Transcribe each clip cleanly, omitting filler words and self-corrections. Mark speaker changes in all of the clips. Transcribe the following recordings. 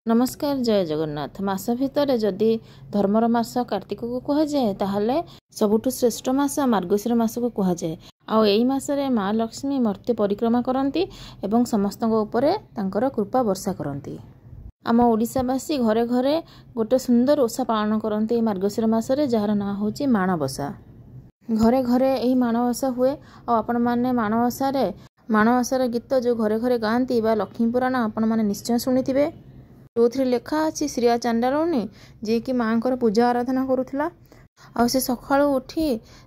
Speaker 1: नमस्कार जय जगन्नाथ। मास भितर जदि धर्मर मास कार्तिक को कह जाए ताहले सबुठु श्रेष्ठ मास मार्गशीर मास को कह जाए। आउ एई मासरे माँ लक्ष्मी मर्त्य परिक्रमा करती एवं समस्त उपरे तांकर कृपा वर्षा करती। आम ओडिशावासी घरे घरे गोटे सुंदर ओषा पालन करते मार्गशीर मासरे जार ना होची माणबसा। घरे घरे यही माणबसा हुए। आपण माने माणबसार गीत जो घरे घरे गाँती बा लक्ष्मी पुराण आपण माने निश्चय शुणिथिबे। जो लेखा अच्छी श्रिया चांडालुनी जी कि माँ को पूजा आराधना करुला। आ से सकाळु उठी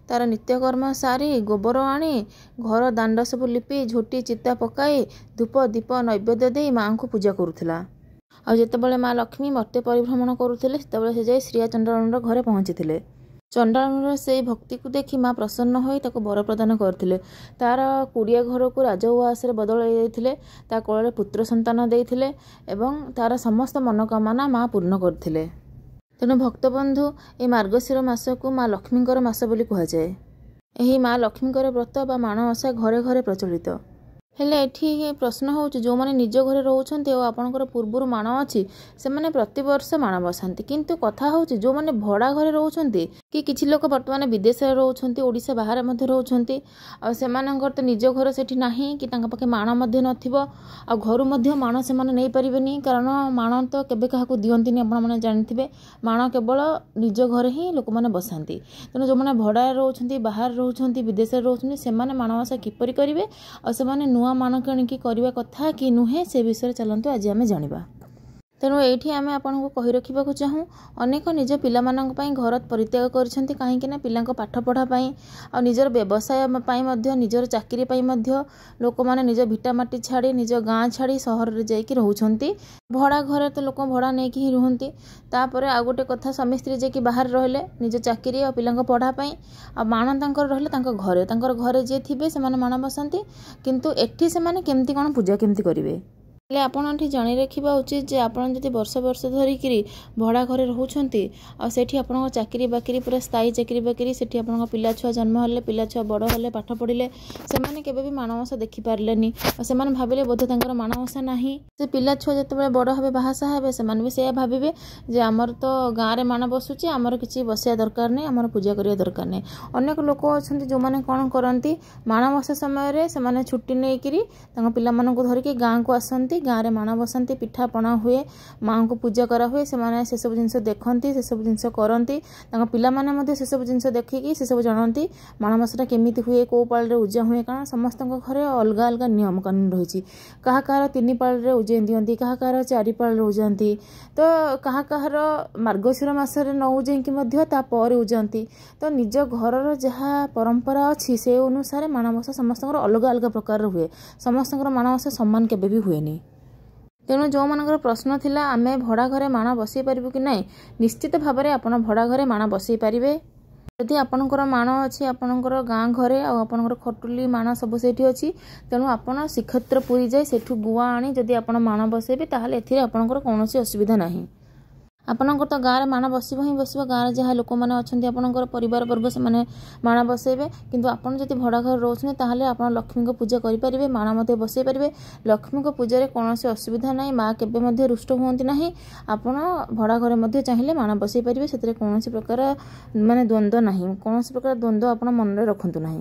Speaker 1: तार नित्यकर्म सारी गोबर आनी घर दांड सब लिपि झोटी चिता पकाई धूप दीप नैवेद्य दे माँ को पूजा करुला। आतेबले माँ लक्ष्मी मर्त्य परिभ्रमण करुले से जाए श्रिया चांडालुर घरे पहुँची। चंडालुर से भक्ति को देखी माँ प्रसन्न होई ताको वर प्रदान करथिले। तार कुड़िया घर को राजउआस बदल ता कोल पुत्र संतान देइथिले एवं तार समस्त मनोकामना माँ पूर्ण करथिले। तेणु भक्तबंधु ए मार्गशीर मास को माँ लक्ष्मीकर मास बोली कह जाए। यही माँ लक्ष्मीकर व्रत बा माणबसा घरे घरे प्रचलित। हेले एठी प्रश्न होउछ जो माने निज घरे रहउछन्ते ओ आपनकर पूर्वरु माण अछि से माने प्रति वर्ष माण बसांती। किंतु कथा होउछ जो माने भड़ा घरे रहउछन्ते कि किछि लोक वर्तमान विदेश रे रहउछन्ते ओडिसा बाहर मध्ये रहउछन्ते आ सेमानंकर त निज घर सेठी नाही कि तांका पाखे माण मध्ये नथिबो आ घरु मध्ये माण से माने नै परिबेनी। कारण माण तो केबे काहाकू दियंतीनी आपण माने जानिथिबे। माण केवल निज घरे ही लोक माने बसांती। तेनु जो माने भड़ा रहउछन्ते बाहर रहउछन्ते विदेश रे रहउछन्ते से माने माणबसा किपरि करिवे आ से माने नुआ मान किणिकी करवा कथा कि नुहे से विषय चलतु आज आम जाना। तेणु ये आम आपन को कही रखा चाहूँ अनेक निज पाई घर परित्याग करछन्ति काहेकि ना पिलांको पाठ पढ़ा पाई आ निजर व्यवसाय पाई मध्य निजर चाकरी पाई मध्य लोक माने निज भिटामाटी छाड़ी निज गाँ छाड़ी सहर रे जाइकी रहउछन्ति। भड़ा घरे तो लोक भड़ा नेकी ही रुहंती। तापरे आ गोटे कथा स्वामी स्त्री जे कि बाहर रहले निज चाकरी आ पिलांको पढ़ा पाई आ माण तांकर रहले तांकर घरे जे थिबे से माने माण बसंती। किंतु एठी से माने केमती कोन पूजा केमती करिवे हेले आपण जानी रखा उचित जे आपण जदि वर्ष वर्ष धरिकी भड़ा घरे रहउछन्ति आ सेठी आपण चाकरी बाकरी पूरा स्थायी चाकरी बाकरी सेठी आपण पिला छुआ जन्म हेले पिला छुआ बड़ हेले पाठ पढ़िले से माने केबे भी माणबसा देखि पारलेनी आ से माने भाबिले बोधे तांकर माणबसा नाही। से पिला छुआ जतबे बड़ हेबे बाहासा हेबे से माने भी सेया भाबिबे जे हमर तो गाँ रे माण बसुची हमर किछि बसिया दरकार नै हमर पूजा करिया दरकार नै। अनेक लोक अछन्ति जो माने कोन करंती माणबसा समय रे से माने छुट्टी नेकिरी तांका पिला मानकु धरिके गाँ को आसंती गाँ रे माण बसंती पिठा पणा हुए माँ को पूजा करा हुए से से सब जिनस देखती से सब जिनस करती पिला माने मध्य से सब जिनस देखिकी से सब जानती माणबसाटा केमिति हुए को पाल रे उजा हुए। कारण समस्त घरे अलग अलग नियम कानून रही। कहा कहार 3 पाल रे उजे दियंती कहा कहार 4 पाल रे उजांती तो कहा कहार मार्गशीर मासरे न उजेकी मध्य ता पर उजांती। तो निज घरर जहाँ परंपरा अच्छी से अनुसार माणबसा समस्त अलग अलग प्रकार हुए। समस्त माणबसा सम्मान केबे भी हुएनी। तेणु जो मानकर प्रश्न थिला आमे भड़ा घरे माण बसई पारिबु कि नहीं निश्चित भाव में आपण भड़ा घरे माण बसई पारिबे। यदि आपणकर माण अच्छी आपणकर गाँ घरे आ आपणकर खटुली माण सब सेठी अच्छी तेणु आपण श्रीक्षेत्र पुरी जाए सेठू गुआ आनी जदि आपण माण बसैबे ताहले एथिरे आपणकर कौनसी असुविधा नाही। आपणकर तो गाँव में माण बसब ही बसब गाँव जहाँ लोक मैंने अच्छा आपणकर परिवार वर्ग से माण बसैबे। किंतु आपन जदि भड़ा घर रोचने ताहले आपण लक्ष्मी को पूजा करें माण मध्य बसई पारे। लक्ष्मी को पूजा कौन असुविधा ना माँ केबे मध्य रुष्ट हुंती नहीं। आपण भड़ा घरे मध्य चाहिए माण बसई पारे से कौन प्रकार माने द्वंद्व नहीं कौन प्रकार द्वंद्व आप मन में रखु ना।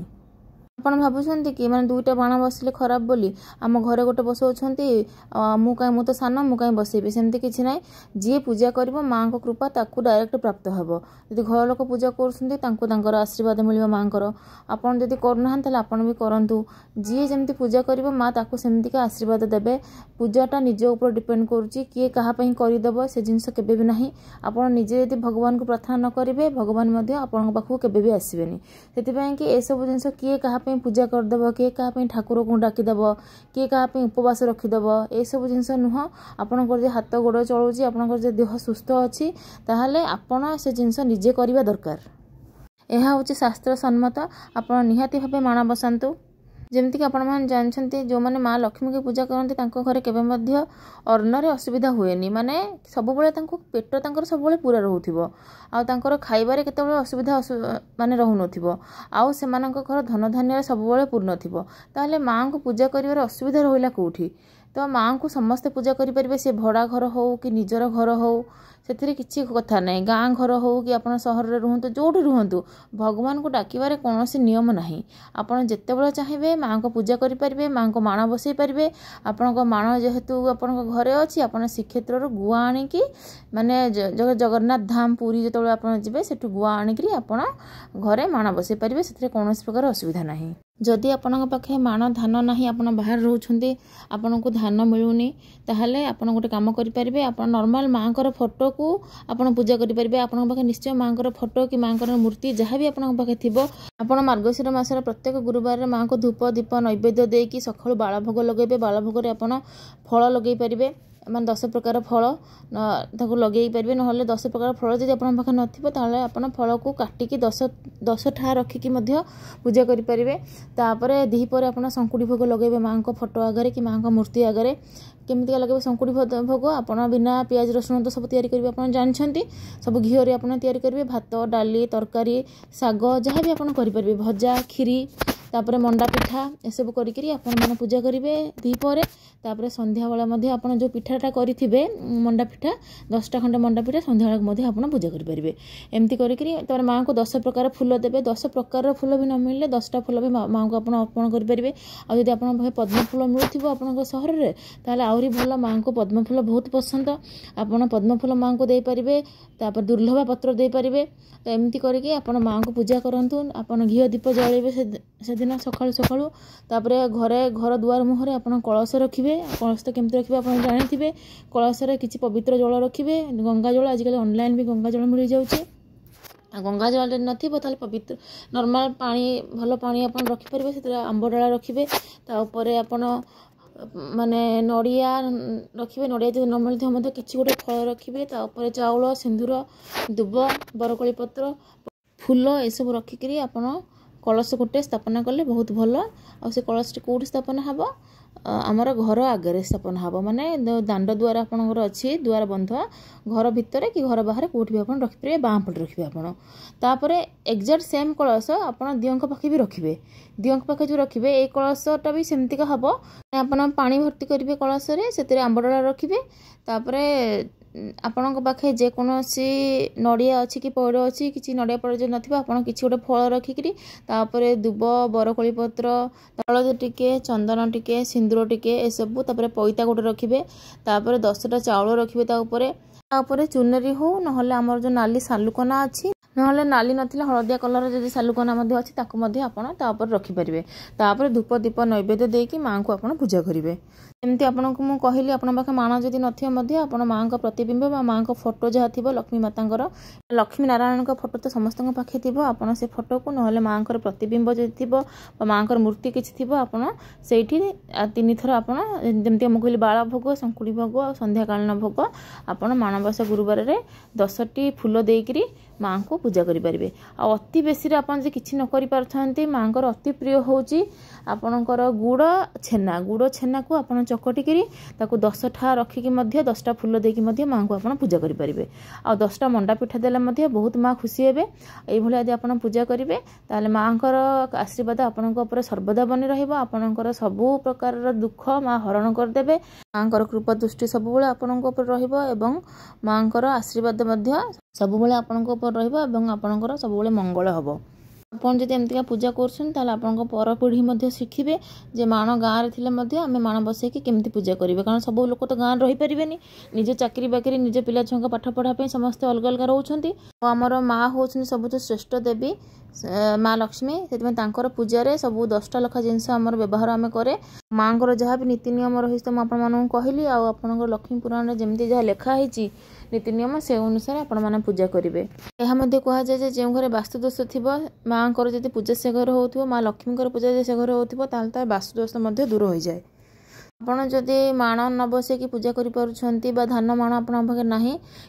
Speaker 1: आपण भावुंट कि माने 2टा बाण बसिले खराब बोली आम घरे गोटे बसौछन्ति मु तो सान मु कहीं बसैबी सेमती किछि नाई। जी पूजा करिवो माँ को कृपा ताकू डायरेक्ट प्राप्त हेबो। यदि घर लोक पूजा करछन्ति तांको तांकर आशीर्वाद मिलिबो माँकर। आपण जदि करूना ताले आपण भी करंतु जी जेमती पूजा करिवो माँ ताकू सेमती का आशीर्वाद देबे। पूजाटा निज ऊपर डिपेंड करूची किए कहा पई करि देबो से जिंस केबे भी नाही। आपण निजे यदि भगवान को प्रार्थना न करिवे भगवान मध्य आपण पाखु केबे भी आसीबेनी। सेति पई कि ए सब जिंस किए कहा पूजा करदेव किए क्या ठाकुर को डाकिदेव किए क्या उपवास रखिदेव ये सब जिनस नुह। आपंकर जो हाथ गोड़ चलुची आपंकर जो देह सुस्थ अच्छी ताहले आपण से जिनस निजे करवा दरकार। यह हूँ शास्त्र सम्मत। आप निहाती भाव माण बसातु जमती आपण मैंने जानते जो मैंने माँ लक्ष्मी की पूजा करते घरे केबे मध्य अर्णरे असुविधा हुएनी। माने सबुबले पेट सब पूरा रोथिबो आउर खाइबारे केतेबेले असुविधा माने रहउनथिबो आउ सेमानक घर धन धान्य सबुबले पूर्ण थिबो। ताहले माँ को पूजा करिवार असुविधा रहिला कोठी तो माँ को समस्ते पूजा करें सी भड़ा घर हो कि निजर घर हो से किसी कथा ना गाँ घर हो कि आप सहर में रुहतु जो रुहतु भगवान को डाकिबार कौन नियम ना आपड़ जिते बड़े चाहिए माँ को पूजा करें माँ को माण बसई पारे आपण माण जेहेतु आप घरे अच्छी आप श्रीक्षेत्र गुआ आणिकी माने जगन्नाथ धाम पुरी जो आप जी से गुआ आणिकी आप घरे माण बसई पारे से कौन प्रकार असुविधा ना जदि आपण पाखे माण धान ना आप बाहर रोचे आपन को धान मिलूनी ताहले आपन गोटे काम करें आप नॉर्मल माँ को फोटो को आप पूजा करें आपन पाखे निश्चय माँ को फोटो कि माँ को मूर्ति जहाँ भी आपन पाखे थी आप मार्गशीर मासर प्रत्येक गुरुवार माँ को धूप दीप नैवेद्य देकी सकाळु बाल भोग लगे बाल भोग आप फल लगे पारे मान 10 प्रकार फल लगे पारे ना 10 प्रकार फल जब आप पाखे नथिबो ताहले आपण फल को काटिकी 10 ठा रखिकी पूजा करें तापर दीपर आप संकुड़ी भोग लगे माँ को फोटो आगे कि माँ को मूर्ति आगे केमती लगे संकुड़ी भोग आप बिना पियाज रसुण तो सब तैयारी करेंगे आप जानते सब घीओ आप तैयारी करेंगे भात डाली तरकारी शाग जहाँ भी आप करें भजा खीरी तापर मंडा पिठा एसबू करी आपण पूजा करेंगे दीपर तापर संध्या बेला आप जो पिठाटा करेंगे मंडा पिठा 10टा खंडे मंडा पिठा संध्या बेला आप पूजा करेंगे एमती करी माँ को 10 प्रकार फूल देवे 10 प्रकार फूल भी न मिले 10टा फूल भी माँ को आप अर्पण करेंगे और जब आप पद्म फूल मिलूँ आप सहर में ताहले आहरी भल माँ को पद्म फूल बहुत पसंद आप पद्म फूल माँ को दे पारे तापर दुर्लभा पत्र दे पारे तो एमती करके आप माँ को पूजा करूँ आप घी दीप जलेबे से दिन सकाळु सकाळु तापरे घरे घर दुआर मुहरे आप कलश रखिए कलश तो केमती रखिए आप जानी कलश किसी पवित्र जल रखिए गंगा जल आजिकल ऑनलाइन भी गंगा जल मिल जाऊँगी गंगा जल नथिबो ताले पवित्र नॉर्मल पानी भल पानी आप रखिपारे से आंब डाला रखिए तापर आप माने नड़िया रखिए नड़िया जो न मिलते किसी गोटे फल रखिए तापर चाउल सिंदूर दुब बरकोली पत्र फूल एसबू रखिकी आप कलश गोटे स्थापना कले बहुत भल आ से कलश कौटी स्थापना हम आमर घर आगे स्थापना हम माने दांड द्वार आपंकर अच्छी द्वार बंध घर भितर कि घर बाहर कौटी भी आप रखिपारे बाँ पटे रखिए आपड़ एक्जाक्ट सेम कलश आप दियों पाखे भी रखिए दियों पाखे जो रखिए ये कलशटा भी सेमती हम आप पानी भर्ती करेंगे कलश से आंब डाला रखिए तापर आपण पाखे जेकोसी नड़िया अच्छी कि पौड़ अच्छी किसी नड़िया पौड़ जो नथिबा आपण किसी गोटे फल रखिकी तापर दुब बरकोली पत्र हलदी टिके चंदन टिके सिंदूर टिके एसबू तापर पैता गोटे रखिए तापर 10टा चाउल रखिए तापर चुनरी हो ना आमर जो नाली सालुकना अच्छी ना नाली नथिले हलदिया कलर जब सालुकना अच्छी तापर रखिपारे तापर धूप दीप नैवेद्य देकी माँ को आप पूजा करेंगे एमती आपन को मुझे कहली आपण पाखे माण जदि नथिबो माँ का प्रतिबिंब माँ का फोटो जहाँ थी लक्ष्मी माता लक्ष्मी नारायण का फोटो तो समस्त पाखे थी आप से फोटो को ना माँ का प्रतिबिंब जदि थी माँ का मूर्ति किसी थी आप से 3 थर आप जमी मुझे कहली बाला भोग संकुड़ी भोग और संध्याकालीन भोग आप माणबसा गुरुवार 10टी फूल देकरी माँ को पूजा करें आ अति बेसी आप किसी न कर माँ को अति प्रिय हूँ आपणकर गुड़ छेना को आप चकटिकी 10 ठा रखिकी 10टा फूल देकी माँ को आप पूजा करेंगे आ 10टा मंडा पिठा देले बहुत माँ खुशी हे ये यदि आप पूजा करेंगे ताले माँ को आशीर्वाद आपण सर्वदा बनी रहा सबू प्रकार दुख माँ हरण करदे माँ को कृपा दृष्टि सब आपण माँ को आशीर्वाद सब आपणकर सब मंगल हम आपन जब एमती पूजा कर पर पीढ़ी शिखिबे जे माण गाँव में आम माण बसैकी केमती पूजा करेंगे कारण सब लोग तो गाँव रही पारे निज चाकरी बाकरी निज पिला छुआ पाठ पढ़ापी समस्ते अलग अलग रोचंती आमर माँ हूँ सब श्रेष्ठ देवी माँ लक्ष्मी से पूजा सब 10टा लखा जिनस आमर व्यवहार आम करे माँ को जहाँ भी नीति नियम रही तो मुझे कहली आपंकर लक्ष्मी पुराण में जमी जहाँ लिखाही नीति नियम से अनुसार आपण मैंने पूजा करेंगे यह कहुए जो घरे वास्तुदोष थी माँ को जब पूजा से घर हो माँ लक्ष्मी पूजा से घर हो तार वास्तुदोष दूर हो जाए आपड़ जदि माण न बसैकी पूजा करें धान माण आपण पाखे ना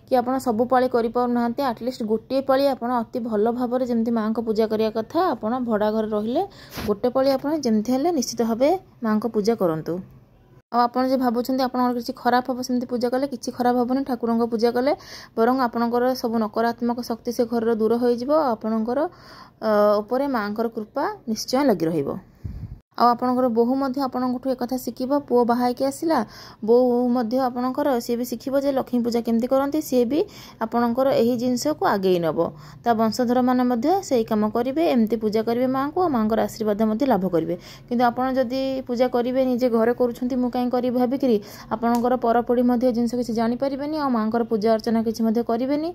Speaker 1: कि आप सबू पाली करना आटलिस्ट गोटे पाली आप अति भल भाव में जमी माँ को पूजा करने कथा आप भड़ा घर रहिले गोटे पाली आप जमती है निश्चित भाव माँ को पूजा करूँ आप भावुं आप किसी खराब हम सेमती पूजा कले किसी खराब हेनी ठाकुर को पूजा कले बरं आपणकर सब नकारात्मक शक्ति से घर दूर हो आपणकर उपरे माँ कृपा निश्चय लगी रहिबो। ଆଉ ଆପଣଙ୍କର ବୋହୂ ମଧ୍ୟ ଆପଣଙ୍କଠୁ ଏକଥା ଶିଖିବ। ପୁଅ ବାହା ହେଇକି ଆସିଲା, ବୋହୂ ମଧ୍ୟ ଆପଣଙ୍କର ସିଏ ବି ଶିଖିବ ଯେ ଲକ୍ଷ୍ମୀ ପୂଜା କେମିତି କରନ୍ତି। ସିଏ ବି ଆପଣଙ୍କର ଏହି ଜିନିଷକୁ ଆଗେଇ ନେବ। ତା ବଂଶଧରମାନେ ମଧ୍ୟ ସେଇ କାମ କରିବେ, ଏମିତି ପୂଜା କରିବେ ମାଆଙ୍କୁ, ଆଉ ମାଆଙ୍କର ଆଶୀର୍ବାଦ ମଧ୍ୟ ଲାଭ କରିବେ। କିନ୍ତୁ ଆପଣ ଯଦି ପୂଜା କରିବେ ନିଜେ ଘରେ କରୁଛନ୍ତି, ମୁଁ କାହିଁ କରିବି ଭାବିକିରି, ଆପଣଙ୍କର ପରପିଢ଼ି ମଧ୍ୟ ଏ ଜିନିଷ କିଛି ଜାଣିପାରିବେନି, ଆଉ ମାଆଙ୍କର ପୂଜା ଅର୍ଚ୍ଚନା କିଛି ମଧ୍ୟ କରିବେନି।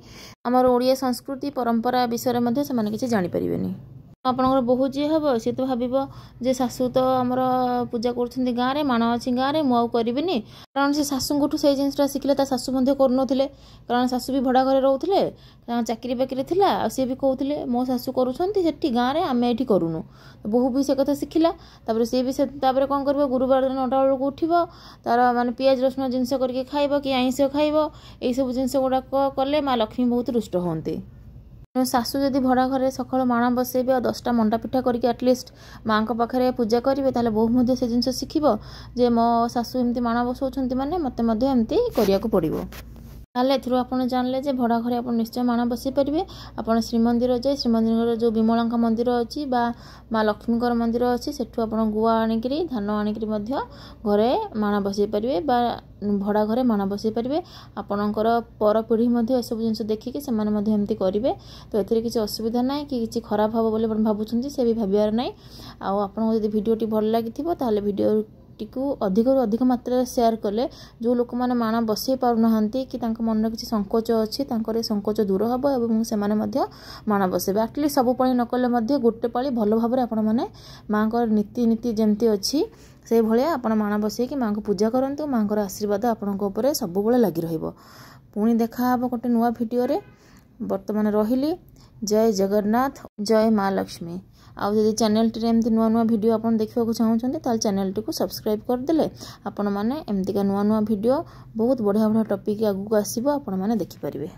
Speaker 1: ଆମର ଓଡ଼ିଆ ସଂସ୍କୃତି ପରମ୍ପରା ବିଷୟରେ ମଧ୍ୟ ସେମାନେ କିଛି ଜାଣିପାରିବେନି। ଆପଣଙ୍କର ବୋହୂ ଯିଏ ହେବ ସିଏ ତ ଭାବିବ ଯେ ଶାଶୁ ତ ଆମର ପୂଜା କରୁଛନ୍ତି ଗାଁରେ, ମାଣ ଅଛି ଗାଁରେ, ମୁଁ ଆଉ କରିବିନି। କାରଣ ସେ ଶାଶୁଙ୍କଠୁ ସେଇ ଜିନିଷଟା ଶିଖିଲେ। ତା ଶାଶୁ ମଧ୍ୟ କରୁନଥିଲେ, କାରଣ ଶାଶୁ ବି ଭଡ଼ା ଘରେ ରହୁଥିଲେ, ଚାକିରି ବାକିରି ଥିଲା, ଆଉ ସିଏ ବି କହୁଥିଲେ ମୋ ଶାଶୁ କରୁଛନ୍ତି ସେଠି ଗାଁରେ, ଆମେ ଏଠି କରୁନୁ। ବୋହୂ ବି ସେ କଥା ଶିଖିଲା। ତାପରେ ସିଏ ବି ତାପରେ କ'ଣ କରିବ, ଗୁରୁବାର ଦିନ 9ଟା ବେଳକୁ ଉଠିବ, ତାର ମାନେ ପିଆଜ ରସୁଣ ଜିନିଷ କରିକି ଖାଇବ, କି ଆଇଁଷ ଖାଇବ। ଏଇସବୁ ଜିନିଷ ଗୁଡ଼ାକ କଲେ ମା ଲକ୍ଷ୍ମୀ ବହୁତ ରୁଷ୍ଟ ହୁଅନ୍ତି। ଶାଶୁ ଯଦି ଭଡ଼ା ଘରେ ସକାଳୁ ମାଣ ବସେଇବେ ଆଉ 10ଟା ମଣ୍ଡା ପିଠା କରିକି ଆଟଲିଷ୍ଟ ମାଆଙ୍କ ପାଖରେ ପୂଜା କରିବେ, ତାହେଲେ ବୋହୂ ମଧ୍ୟ ସେ ଜିନିଷ ଶିଖିବ ଯେ ମୋ ଶାଶୁ ଏମିତି ମାଣ ବସାଉଛନ୍ତି, ମାନେ ମୋତେ ମଧ୍ୟ ଏମିତି କରିବାକୁ ପଡ଼ିବ। ତାହେଲେ ଏଥିରୁ ଆପଣ ଜାଣିଲେ ଯେ ଭଡ଼ା ଘରେ ଆପଣ ନିଶ୍ଚୟ ମାଣ ବସାଇ ପାରିବେ। ଆପଣ ଶ୍ରୀମନ୍ଦିର ଯାଇ, ଶ୍ରୀମନ୍ଦିରର ଯେଉଁ ବିମଳାଙ୍କ ମନ୍ଦିର ଅଛି ବା ମା ଲକ୍ଷ୍ମୀଙ୍କର ମନ୍ଦିର ଅଛି, ସେଠୁ ଆପଣ ଗୁଆ ଆଣିକିରି, ଧାନ ଆଣିକିରି ମଧ୍ୟ ଘରେ ମାଣ ବସାଇ ପାରିବେ ବା ଭଡ଼ା ଘରେ ମାଣ ବସାଇ ପାରିବେ। ଆପଣଙ୍କର ପରପିଢ଼ି ମଧ୍ୟ ଏସବୁ ଜିନିଷ ଦେଖିକି ସେମାନେ ମଧ୍ୟ ଏମିତି କରିବେ। ତ ଏଥିରେ କିଛି ଅସୁବିଧା ନାହିଁ କି କିଛି ଖରାପ ହେବ ବୋଲି ଆପଣ ଭାବୁଛନ୍ତି, ସେ ବି ଭାବିବାର ନାହିଁ। ଆଉ ଆପଣଙ୍କୁ ଯଦି ଭିଡ଼ିଓଟି ଭଲ ଲାଗିଥିବ ତାହେଲେ ଭିଡ଼ିଓଟିକୁ ଅଧିକରୁ ଅଧିକ ମାତ୍ରାରେ ସେୟାର କଲେ ଯେଉଁ ଲୋକମାନେ ମାଣ ବସାଇ ପାରୁନାହାନ୍ତି କି ତାଙ୍କ ମନରେ କିଛି ସଂକୋଚ ଅଛି, ତାଙ୍କର ଏ ସଂକୋଚ ଦୂର ହେବ ଏବଂ ସେମାନେ ମଧ୍ୟ ମାଣ ବସାଇବେ। ଆଟଲିଷ୍ଟ ସବୁ ପାଳି ନ କଲେ ମଧ୍ୟ ଗୋଟେ ପାଳି ଭଲ ଭାବରେ ଆପଣମାନେ ମାଆଙ୍କର ନୀତି ଯେମିତି ଅଛି ସେଇଭଳିଆ ଆପଣ ମାଣ ବସାଇକି ମାଆଙ୍କୁ ପୂଜା କରନ୍ତୁ। ମାଆଙ୍କର ଆଶୀର୍ବାଦ ଆପଣଙ୍କ ଉପରେ ସବୁବେଳେ ଲାଗି ରହିବ। ପୁଣି ଦେଖା ହେବ ଗୋଟେ ନୂଆ ଭିଡ଼ିଓରେ। ବର୍ତ୍ତମାନ ରହିଲି। ଜୟ ଜଗନ୍ନାଥ, ଜୟ ମା ଲକ୍ଷ୍ମୀ। ଆଉ ଯଦି ଚ୍ୟାନେଲଟିରେ ଏମିତି ନୂଆ ନୂଆ ଭିଡ଼ିଓ ଆପଣ ଦେଖିବାକୁ ଚାହୁଁଛନ୍ତି ତାହେଲେ ଚ୍ୟାନେଲଟିକୁ ସବସ୍କ୍ରାଇବ୍ କରିଦେଲେ ଆପଣମାନେ ଏମିତିକା ନୂଆ ନୂଆ ଭିଡ଼ିଓ, ବହୁତ ବଢ଼ିଆ ବଢ଼ିଆ ଟପିକ୍ ଆଗକୁ ଆସିବ, ଆପଣମାନେ ଦେଖିପାରିବେ।